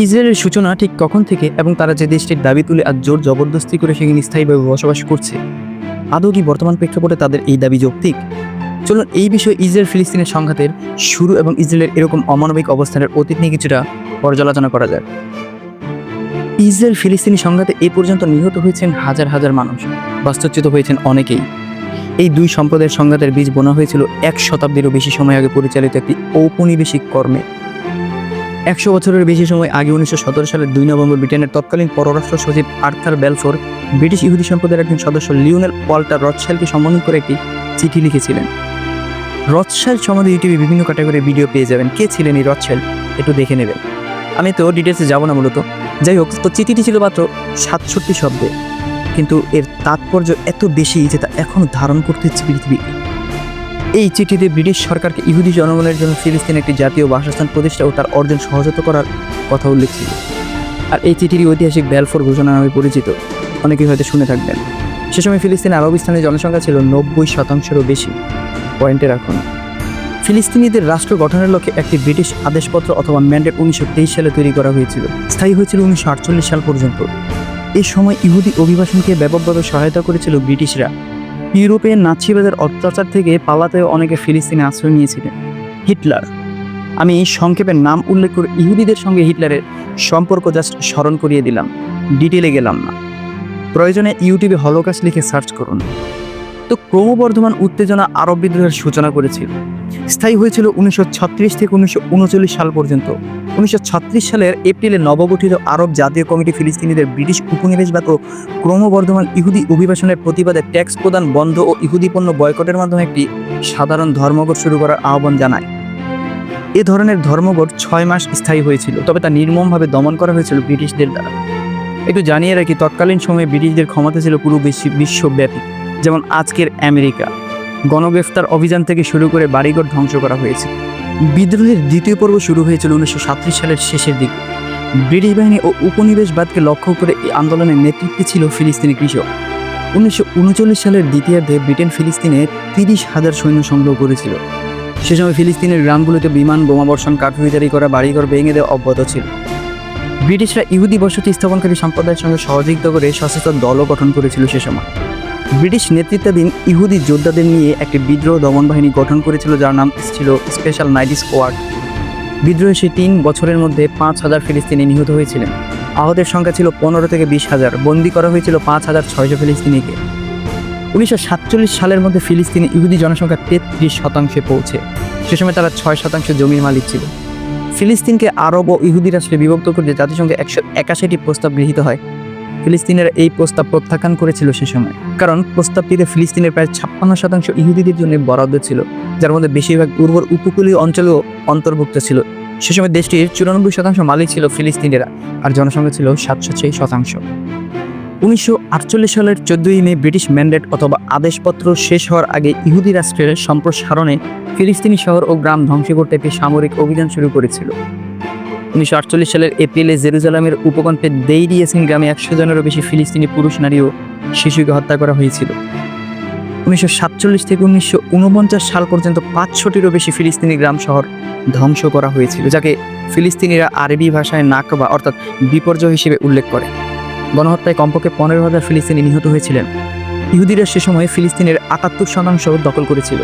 ইসরায়েলের সূচনা ঠিক কখন থেকে এবং তারা যে দেশটির দাবি তুলে আর জোর জবরদস্তি করে সেখানে স্থায়ীভাবে বসবাস করছে, আদৌ কি বর্তমান প্রেক্ষাপটে তাদের এই দাবি যৌক্তিক? চলুন এই বিষয়ে ইসরায়েল ফিলিস্তিনের সংঘাতের শুরু এবং ইসরায়েলের এরকম অমানবিক অবস্থানের অতীত নিয়ে কিছুটা পর্যালোচনা করা যায়। ইসরায়েল ফিলিস্তিনি সংঘাতে এ পর্যন্ত নিহত হয়েছেন হাজার হাজার মানুষ, বাস্তুচ্যুত হয়েছেন অনেকেই। এই দুই সম্প্রদায়ের সংঘাতের বীজ বোনা হয়েছিল 1 শতাব্দীরও বেশি সময় আগে পরিচালিত একটি ঔপনিবেশিক কর্মে। 100 বছরের বেশি সময় আগে 1917 সালের 2 নভেম্বর ব্রিটেনের তৎকালীন পররাষ্ট্র সচিব আর্থার বেলফোর ব্রিটিশ ইহুদি সম্প্রদায়ের একজন সদস্য লিওনেল ওয়াল্টার রথশাইল্ডকে সম্বোধন করে একটি চিঠি লিখেছিলেন। রথশাইল্ড সম্বন্ধে ইউটিউবে বিভিন্ন ক্যাটাগরির ভিডিও পেয়ে যাবেন। কে ছিলেন এই রথশাইল্ড একটু দেখে নেবেন, আমি তো ডিটেলসে যাব না মূলত। যাই হোক, তো চিঠিটি ছিল মাত্র 67 শব্দে, কিন্তু এর তাৎপর্য এত বেশি যে তা এখনও ধারণ করতে হচ্ছে পৃথিবী। এই চিঠিতে ব্রিটিশ সরকারকে ইহুদি জনগণের জন্য ফিলিস্তিনে একটি জাতীয় বাসস্থান প্রতিষ্ঠা ও তার অর্জন সহজত করার কথা উল্লেখ ছিল। আর এই চিঠিটি ঐতিহাসিক ব্যালফোর ঘোষণা নামে পরিচিত, অনেকেই হয়তো শুনে থাকবেন। সে সময় ফিলিস্তিনে আরব স্থানের জনসংখ্যা ছিল 90%-এরও বেশি। পয়েন্টে রাখুন, ফিলিস্তিনিদের রাষ্ট্র গঠনের লক্ষ্যে একটি ব্রিটিশ আদেশপত্র অথবা ম্যান্ডেট 1923 সালে তৈরি করা হয়েছিল, স্থায়ী হয়েছিল 1948 সাল পর্যন্ত। এই সময় ইহুদি অভিবাসনকে ব্যাপকভাবে সহায়তা করেছিল ব্রিটিশরা। ইউরোপে নাৎসিবাদের অত্যাচার থেকে পালাতেও অনেকে ফিলিস্তিনে আশ্রয় নিয়েছিলেন। হিটলার, আমি সংক্ষেপে নাম উল্লেখ করে ইহুদিদের সঙ্গে হিটলারের সম্পর্ক জাস্ট স্মরণ করিয়ে দিলাম, ডিটেলে গেলাম না। প্রয়োজনে ইউটিউবে হলোকাস্ট লিখে সার্চ করুন। তো ক্রমবর্ধমান উত্তেজনা আরব বিদ্রোহের সূচনা করেছিল, স্থায়ী হয়েছিল 1936 থেকে 1939 সাল পর্যন্ত। 1936 সালের এপ্রিলে নবগঠিত আরব জাতীয় কমিটি ফিলিস্তিনিদের ব্রিটিশ উপনিবেশবাদ ও ক্রমবর্ধমান ইহুদি অভিবাসনের প্রতিবাদে ট্যাক্স প্রদান বন্ধ ও ইহুদি পণ্য বয়কটের মাধ্যমে একটি সাধারণ ধর্মঘট শুরু করার আহ্বান জানায়। এ ধরনের ধর্মঘট 6 মাস স্থায়ী হয়েছিল, তবে তা নির্মমভাবে দমন করা হয়েছিল ব্রিটিশদের দ্বারা। একটু জানিয়ে রাখি, তৎকালীন সময়ে ব্রিটিশদের ক্ষমতা ছিল পুরো বিশ্বব্যাপী। যেমন আজকের আমেরিকা, গণগ্রেফতার অভিযান থেকে শুরু করে বাড়িঘর ধ্বংস করা হয়েছে। বিদ্রোহের দ্বিতীয় পর্ব শুরু হয়েছিল 1937 সালের শেষের দিকে। ব্রিটিশ বাহিনী ও উপনিবেশবাদকে লক্ষ্য করে এই আন্দোলনের নেতৃত্বে ছিল ফিলিস্তিনি কৃষক। 1939 সালের দ্বিতীয়ার্ধে ব্রিটেন ফিলিস্তিনে 30,000 সৈন্য সংগ্রহ করেছিল। সে সময় ফিলিস্তিনের গ্রামগুলোতে বিমান বোমাবর্ষণ, কারফিউ জারি করা, বাড়িঘর ভেঙে দেওয়া অব্যাহত ছিল। ব্রিটিশরা ইহুদি বসতি স্থাপনকারী সম্প্রদায়ের সঙ্গে সহযোগিতা করে সশস্ত্র দলও গঠন করেছিল। সে সময় ব্রিটিশ নেতৃত্বাধীন ইহুদি যোদ্ধাদের নিয়ে একটি বিদ্রোহ দমন বাহিনী গঠন করেছিল, যার নাম ছিল স্পেশাল নাইট স্কোয়াড। বিদ্রোহে সে 3 বছরের মধ্যে 5,000 ফিলিস্তিনি নিহত হয়েছিলেন। আহতের সংখ্যা ছিল 15 থেকে 20,000। বন্দী করা হয়েছিল 5,600 ফিলিস্তিনিকে। 1947 সালের মধ্যে ফিলিস্তিনি ইহুদি জনসংখ্যা 33% পৌঁছে। সে সময় তারা 6% জমির মালিক ছিল। ফিলিস্তিনকে আরব ও ইহুদি রাষ্ট্রে বিভক্ত করতে জাতিসংঘে 181টি প্রস্তাব গৃহীত হয়। ফিলিস্তিনের এই প্রস্তাব প্রত্যাখ্যান করেছিল সে সময়, কারণ প্রস্তাবটিতে ফিলিস্তিনের প্রায় 56% ইহুদিদের জন্য বরাদ্দ ছিল, যার মধ্যে বেশিরভাগ উর্বর উপকূলীয় অঞ্চলেও অন্তর্ভুক্ত ছিল। সে সময় দেশটির 94% মালিক ছিল ফিলিস্তিনিরা, আর জনসংখ্যা ছিল 706%। 1948 সালের 14 মে ব্রিটিশ ম্যান্ডেট অথবা আদেশপত্র শেষ হওয়ার আগে ইহুদি রাষ্ট্রের সম্প্রসারণে ফিলিস্তিনি শহর ও গ্রাম ধ্বংস করতে একটি সামরিক অভিযান শুরু করেছিল। 1948 সালের এপ্রিলে জেরুজালেমের উপকণ্ঠে দেইর ইয়াসিন গ্রামে 100 জনেরও বেশি ফিলিস্তিনি পুরুষ, নারী ও শিশুকে হত্যা করা হয়েছিল। 1947 থেকে 1949 সাল পর্যন্ত 500টিরও বেশি ফিলিস্তিনি গ্রাম শহর ধ্বংস করা হয়েছিল, যাকে ফিলিস্তিনিরা আরবি ভাষায় নাকবা অর্থাৎ বিপর্যয় হিসেবে উল্লেখ করে। গণহত্যায় কমপক্ষে 15,000 ফিলিস্তিনি নিহত হয়েছিলেন। ইহুদিরা সে সময় ফিলিস্তিনের 78% দখল করেছিল,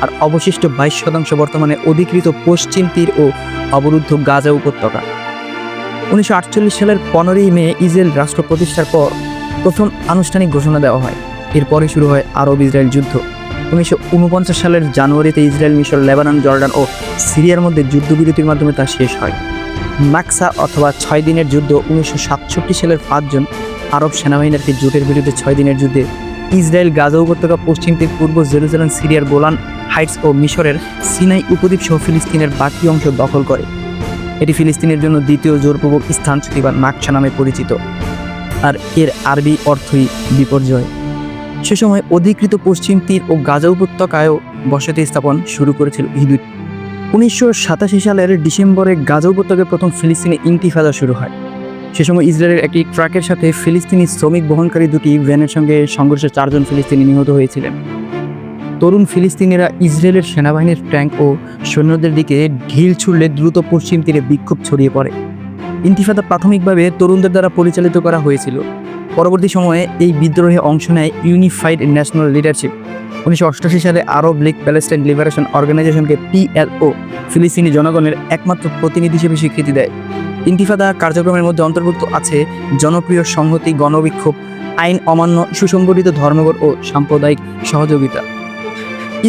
আর অবশিষ্ট 22% বর্তমানে অধিকৃত পশ্চিম তীর ও অবরুদ্ধ গাজা উপত্যকা। 1948 সালের 15 মে ইসরায়েল রাষ্ট্র প্রতিষ্ঠার পর প্রথম আনুষ্ঠানিক ঘোষণা দেওয়া হয়। এরপরে শুরু হয় আরব ইসরায়েল যুদ্ধ। 1949 সালের জানুয়ারিতে ইসরায়েল, মিশর, লেবানন, জর্ডান ও সিরিয়ার মধ্যে যুদ্ধবিরতির মাধ্যমে তা শেষ হয়। নাকসা অথবা 6 দিনের যুদ্ধ 1967 সালের 5 জন আরব সেনাবাহিনীর একটি জোটের বিরুদ্ধে 6 দিনের যুদ্ধে ইসরায়েল গাজা উপত্যকা, পশ্চিম তীর, পূর্ব জেরুজালেম, সিরিয়ার গোলান হাইটস ও মিশরের সিনাই উপদ্বীপ সহ ফিলিস্তিনের বাকি অংশ দখল করে। এটি ফিলিস্তিনের জন্য দ্বিতীয় জোরপূর্বক স্থানচ্যুতি বা নাকসা নামে পরিচিত, আর এর আরবি অর্থই বিপর্যয়। সে সময় অধিকৃত পশ্চিম তীর ও গাজা উপত্যকায়ও বসতি স্থাপন শুরু করেছিল ইহুদি। 1987 সালের ডিসেম্বরে গাজা উপত্যকায় প্রথম ফিলিস্তিনি ইন্তিফাদা শুরু হয়। সে সময় ইসরায়েলের একটি ট্রাকের সাথে ফিলিস্তিনি শ্রমিক বহনকারী দুটি ভ্যানের সঙ্গে সংঘর্ষে 4 জন ফিলিস্তিনি নিহত হয়েছিলেন। তরুণ ফিলিস্তিনিরা ইসরায়েলের সেনাবাহিনীর ট্যাঙ্ক ও সৈন্যদের দিকে ঢিল ছুড়লে দ্রুত পশ্চিম তীরে বিক্ষোভ ছড়িয়ে পড়ে। ইন্তিফাদা প্রাথমিকভাবে তরুণদের দ্বারা পরিচালিত করা হয়েছিল। পরবর্তী সময়ে এই বিদ্রোহে অংশ নেয় ইউনিফাইড ন্যাশনাল লিডারশিপ। 1988 সালে আরব লীগ প্যালেস্টাইন লিবারেশন অর্গানাইজেশনকে PLO ফিলিস্তিনি জনগণের একমাত্র প্রতিনিধি হিসেবে স্বীকৃতি দেয়। ইন্তিফাদা কার্যক্রমের মধ্যে অন্তর্ভুক্ত আছে জনপ্রিয় সংহতি, গণবিক্ষোভ, আইন অমান্য, সুসংগঠিত ধর্মঘট ও সাম্প্রদায়িক সহযোগিতা।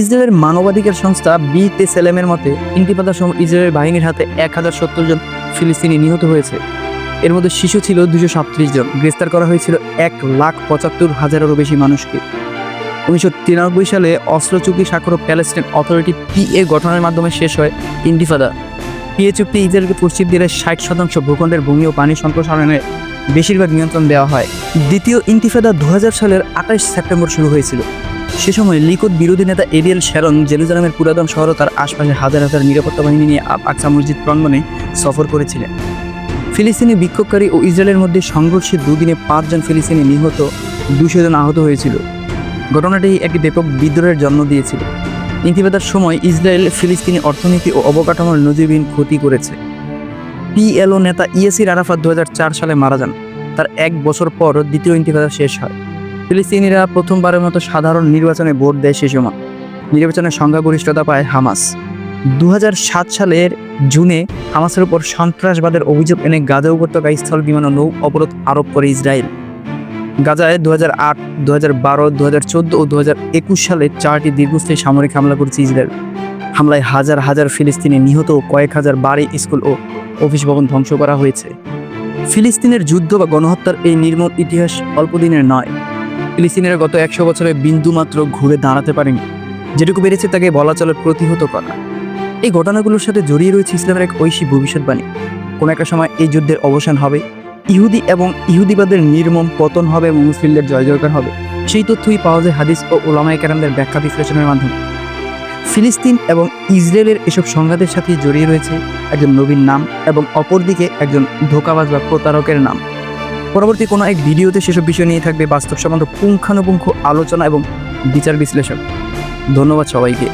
ইসরায়েলের মানবাধিকার সংস্থা B'Tselem মতে ইন্তিফাদার সময় ইসরায়েলের বাহিনীর হাতে 1070 জন ফিলিস্তিনি নিহত হয়েছে। এর মধ্যে শিশু ছিল 237 জন। গ্রেফতার করা হয়েছিল 1,75,000-এরও বেশি মানুষকে। 1993 সালে অস্ত্র চুক্তি স্বাক্ষর প্যালেস্টাইন অথরিটি PA গঠনের মাধ্যমে শেষ হয় ইন্তিফাদা। PA চুক্তি ইসরায়েলকে পশ্চিম তীরে 60% ভূখণ্ডের ভূমি ও পানি সম্প্রসারণের বেশিরভাগ নিয়ন্ত্রণ দেওয়া হয়। দ্বিতীয় ইন্তিফাদা 2000 সালের 28 সেপ্টেম্বর শুরু হয়েছিল। সে সময় লিকুদ বিরোধী নেতা এরিয়েল শ্যারন জেরুজালেমের পুরাতন শহর ও তার আশপাশে হাজার হাজার নিরাপত্তা বাহিনী নিয়ে আকসা মসজিদ প্রাঙ্গণে সফর করেছিলেন। ফিলিস্তিনি বিক্ষোভকারী ও ইসরায়েলের মধ্যে সংঘর্ষে দুদিনে 5 জন ফিলিস্তিনি নিহত, 200 জন আহত হয়েছিল। ঘটনাটি একটি ব্যাপক বিদ্রোহের জন্ম দিয়েছিল। ইন্তিফাদার সময় ইসরায়েল ফিলিস্তিনি অর্থনীতি ও অবকাঠামোর নজিরবিহীন ক্ষতি করেছে। PLO নেতা ইয়াসির আরাফাত 2004 সালে মারা যান। তার 1 বছর পর দ্বিতীয় ইন্তিফাদা শেষ হয়। ফিলিস্তিনিরা প্রথমবারের মতো সাধারণ নির্বাচনে ভোট দেয়। সে সময় নির্বাচনের সংখ্যাগরিষ্ঠতা পায় হামাস। 2007 সালের জুনে হামাসের উপর সন্ত্রাসবাদের অভিযোগ এনে গাজা উপত্যকায় স্থল বিমান ও নৌ অবরোধ আরোপ করে ইসরায়েল। গাজায় 2008, 2012, 2014 ও 2021 সালে 4টি দীর্ঘস্থায়ী সামরিক হামলা করেছে ইসরায়েল। হামলায় হাজার হাজার ফিলিস্তিনি নিহত ও কয়েক হাজার বাড়ি, স্কুল ও অফিস ভবন ধ্বংস করা হয়েছে। ফিলিস্তিনের যুদ্ধ বা গণহত্যার এই নির্মম ইতিহাস অল্প দিনের নয়। ফিলিস্তিনিরা গত 100 বছরে বিন্দুমাত্র ঘুরে দাঁড়াতে পারেনি। যেটুকু বেড়েছে তাকে বলা চলে প্রতিহত করা। এই ঘটনাগুলোর সাথে জড়িয়ে রয়েছে ইসলামের এক ঐশী ভবিষ্যৎবাণী। কোনো একটা সময় এই যুদ্ধের অবসান হবে, ইহুদি এবং ইহুদিবাদের নির্মম পতন হবে এবং মুসলিমদের জয় জয়কার হবে। সেই তথ্যই পাওয়া যায় হাদিস ও উলামায়ে কেরামদের ব্যাখ্যা বিশ্লেষণের মাধ্যমে। ফিলিস্তিন এবং ইসরায়েলের এসব সংঘাতের সাথে জড়িয়ে রয়েছে একজন নবীর নাম এবং অপরদিকে একজন ধোঁকাবাজ বা প্রতারকের নাম। পরবর্তী কোনো এক ভিডিওতে সেসব বিষয় নিয়ে থাকবে বাস্তবসম্মত পুঙ্খানুপুঙ্খ আলোচনা এবং বিচার বিশ্লেষণ। ধন্যবাদ সবাইকে।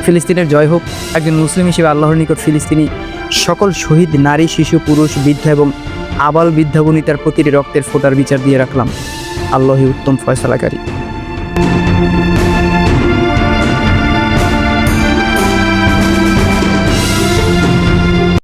ফিলিস্তিনের জয় হোক। একজন মুসলিম হিসেবে আল্লাহর নিকট ফিলিস্তিনি সকল শহীদ নারী, শিশু, পুরুষ, বৃদ্ধা এবং আবাল বৃদ্ধাবনিতার প্রতিটি রক্তের ফোঁটার বিচার দিয়ে রাখলাম। আল্লাহই উত্তম ফয়সালাকারী।